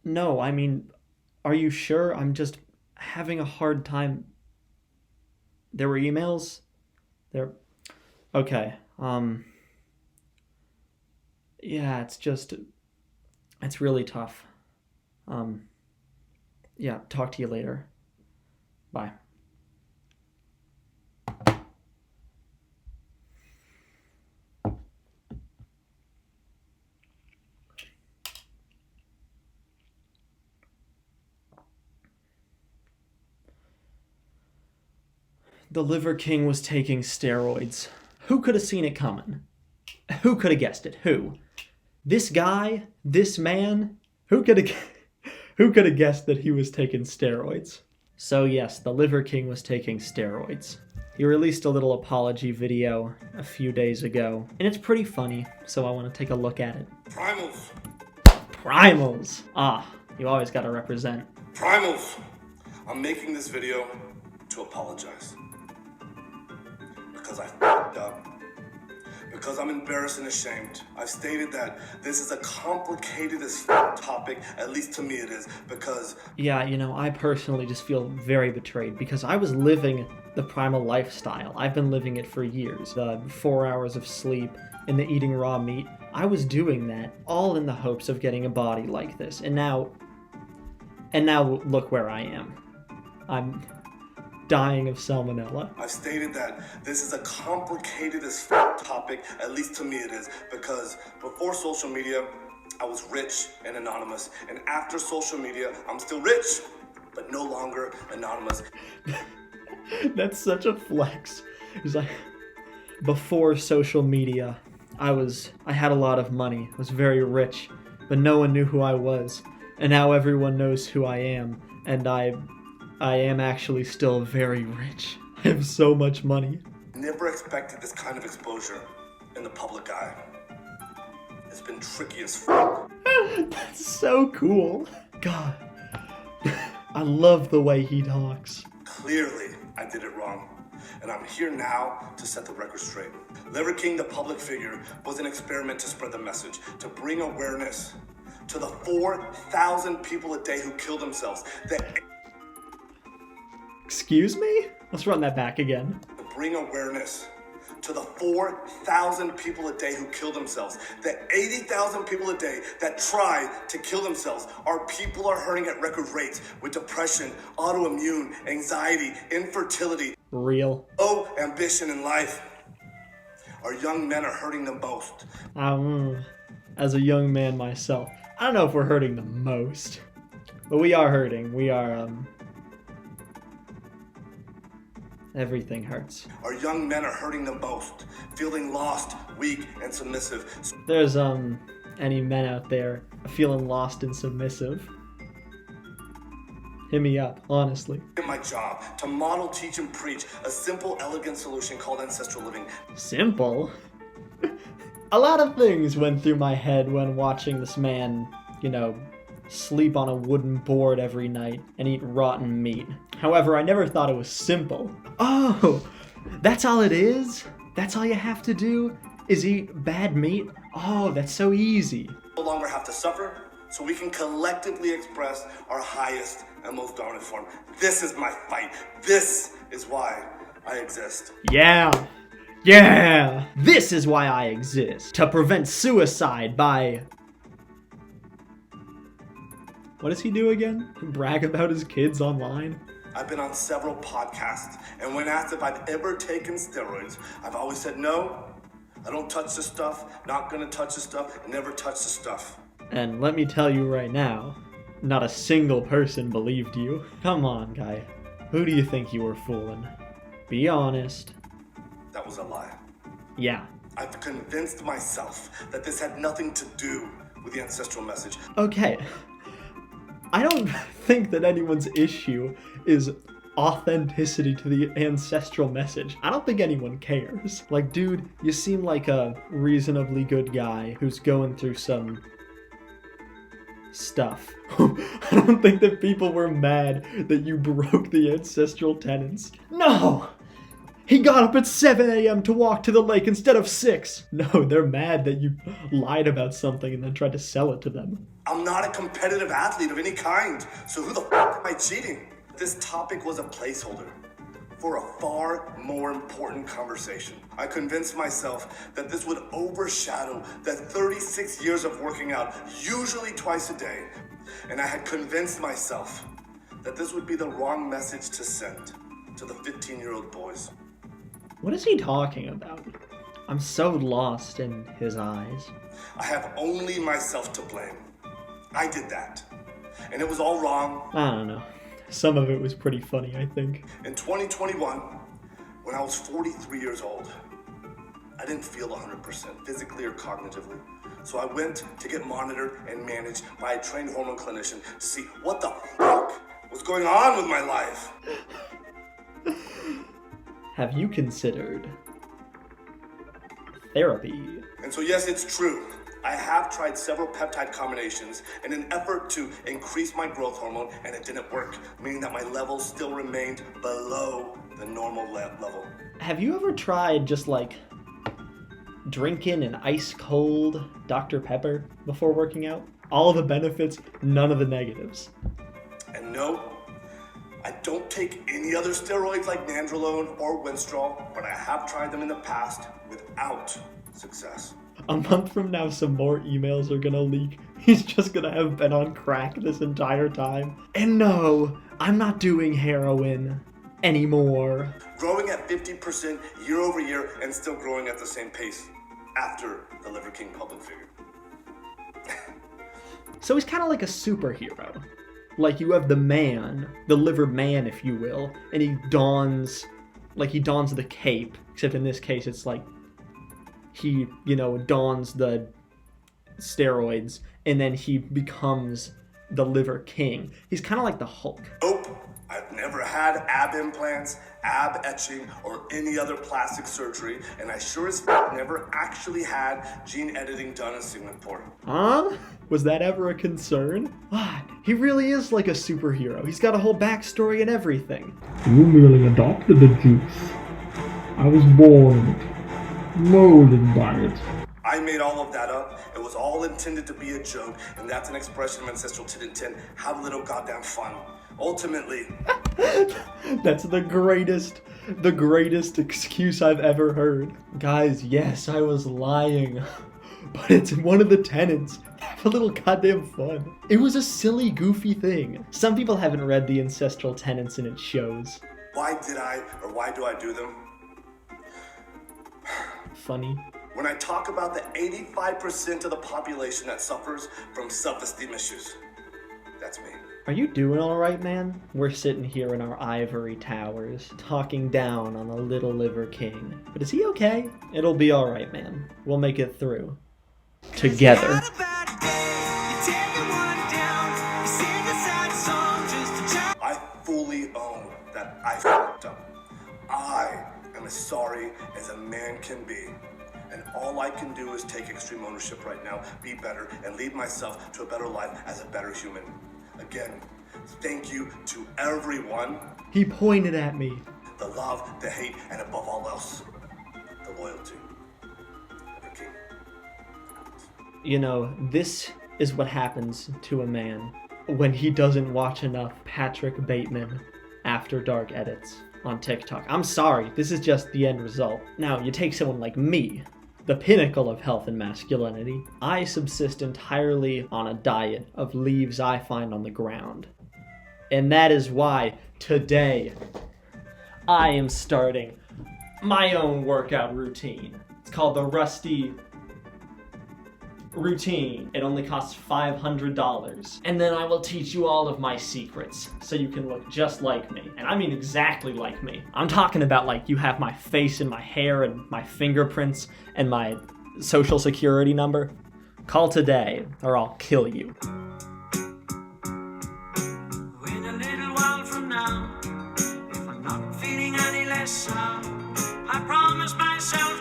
No, I mean, are you sure? I'm just having a hard time. There were emails? There. Okay. Yeah, it's really tough. Um, yeah, talk to you later. Bye. The Liver King was taking steroids. Who could have seen it coming? Who could have guessed it? Who? This guy? This man? Who could have who could have guessed that he was taking steroids? So yes, the Liver King was taking steroids. He released a little apology video a few days ago, and it's pretty funny, so I want to take a look at it. Primals. Primals! Ah, you always gotta represent. Primals. I'm making this video to apologize. Because I f***ed up. Because I'm embarrassed and ashamed. I've stated that this is a complicated as topic, at least to me it is, because... Yeah, I personally just feel very betrayed because I was living the primal lifestyle. I've been living it for years. The 4 hours of sleep and the eating raw meat. I was doing that all in the hopes of getting a body like this. And now look where I am. I'm dying of salmonella. I've stated that this is a complicated as topic, at least to me it is, because before social media, I was rich and anonymous. And after social media, I'm still rich, but no longer anonymous. That's such a flex. It's like, before social media, I had a lot of money, I was very rich, but no one knew who I was. And now everyone knows who I am, and I am actually still very rich. I have so much money. Never expected this kind of exposure in the public eye. It's been tricky as f***. That's so cool. God. I love the way he talks. Clearly, I did it wrong. And I'm here now to set the record straight. Liver King, the public figure, was an experiment to spread the message, to bring awareness to the 4,000 people a day who kill themselves. Excuse me? Let's run that back again. To bring awareness to the 4,000 people a day who kill themselves. The 80,000 people a day that try to kill themselves. Our people are hurting at record rates with depression, autoimmune, anxiety, infertility. Real. Low ambition in life. Our young men are hurting the most. As a young man myself, I don't know if we're hurting the most, but we are hurting. We are, everything hurts. Our young men are hurting the most, feeling lost, weak, and submissive. There's, any men out there feeling lost and submissive. Hit me up, honestly. My job, to model, teach, and preach a simple, elegant solution called ancestral living. Simple? A lot of things went through my head when watching this man, sleep on a wooden board every night and eat rotten meat. However, I never thought it was simple. Oh, that's all it is? That's all you have to do? Is eat bad meat? Oh, that's so easy. No longer have to suffer, so we can collectively express our highest and most dominant form. This is my fight. This is why I exist. Yeah! This is why I exist. To prevent suicide by... What does he do again? Brag about his kids online? I've been on several podcasts, and when asked if I've ever taken steroids, I've always said no. I don't touch the stuff, not gonna touch the stuff, never touch the stuff. And let me tell you right now, not a single person believed you. Come on, guy. Who do you think you were fooling? Be honest. That was a lie. Yeah. I've convinced myself that this had nothing to do with the ancestral message. Okay. I don't think that anyone's issue is authenticity to the ancestral message. I don't think anyone cares. Like, dude, you seem like a reasonably good guy who's going through some stuff. I don't think that people were mad that you broke the ancestral tenets. No! He got up at 7 a.m. to walk to the lake instead of 6. No, they're mad that you lied about something and then tried to sell it to them. I'm not a competitive athlete of any kind, so who the f*** am I cheating? This topic was a placeholder for a far more important conversation. I convinced myself that this would overshadow the 36 years of working out, usually twice a day. And I had convinced myself that this would be the wrong message to send to the 15-year-old boys. What is he talking about? I'm so lost in his eyes. I have only myself to blame. I did that. And it was all wrong. I don't know. Some of it was pretty funny, I think. In 2021, when I was 43 years old, I didn't feel 100% physically or cognitively. So I went to get monitored and managed by a trained hormone clinician to see what the fuck was going on with my life. Have you considered therapy? And so yes, it's true. I have tried several peptide combinations in an effort to increase my growth hormone, and it didn't work, meaning that my levels still remained below the normal level. Have you ever tried just like drinking an ice cold Dr. Pepper before working out? All of the benefits, none of the negatives. And no, I don't take any other steroids like nandrolone or Winstrol, but I have tried them in the past without success. A month from now, some more emails are gonna leak. He's just gonna have been on crack this entire time. And no, I'm not doing heroin anymore. Growing at 50% year over year and still growing at the same pace after the Dier King public figure. So he's kind of like a superhero. Like you have the man, the liver man, if you will, and he dons the cape, except in this case it's like he, dons the steroids and then he becomes the Dier King. He's kind of like the Hulk. Nope, I've never had ab implants, ab etching, or any other plastic surgery, and I sure as f*** never actually had gene editing done in Singapore. Huh? Was that ever a concern? He really is like a superhero. He's got a whole backstory and everything. You merely adopted the juice. I was born in it, molded by it. I made all of that up. It was all intended to be a joke, and that's an expression of ancestral tit and tin. Have a little goddamn fun. Ultimately, that's the greatest excuse I've ever heard. Guys, yes, I was lying. But it's one of the tenets. Have a little goddamn fun. It was a silly, goofy thing. Some people haven't read the ancestral tenets and it shows. why do I do them? Funny. When I talk about the 85% of the population that suffers from self-esteem issues, that's me. Are you doing alright, man? We're sitting here in our ivory towers, talking down on the little Dier King. But is he okay? It'll be alright, man. We'll make it through. Together. I fully own that I fucked up. I am as sorry as a man can be. And all I can do is take extreme ownership right now, be better, and lead myself to a better life as a better human. Again, thank you to everyone. He pointed at me. The love, the hate, and above all else, the loyalty. Dier King. This is what happens to a man when he doesn't watch enough Patrick Bateman After Dark edits on TikTok. I'm sorry, this is just the end result. Now, you take someone like me, the pinnacle of health and masculinity. I subsist entirely on a diet of leaves I find on the ground. And that is why today I am starting my own workout routine. It's called the Rusty Routine. It only costs $500. And then I will teach you all of my secrets so you can look just like me. And I mean exactly like me. I'm talking about like you have my face and my hair and my fingerprints and my social security number. Call today or I'll kill you. In a little while from now, if I'm not feeling any less sound, I promise myself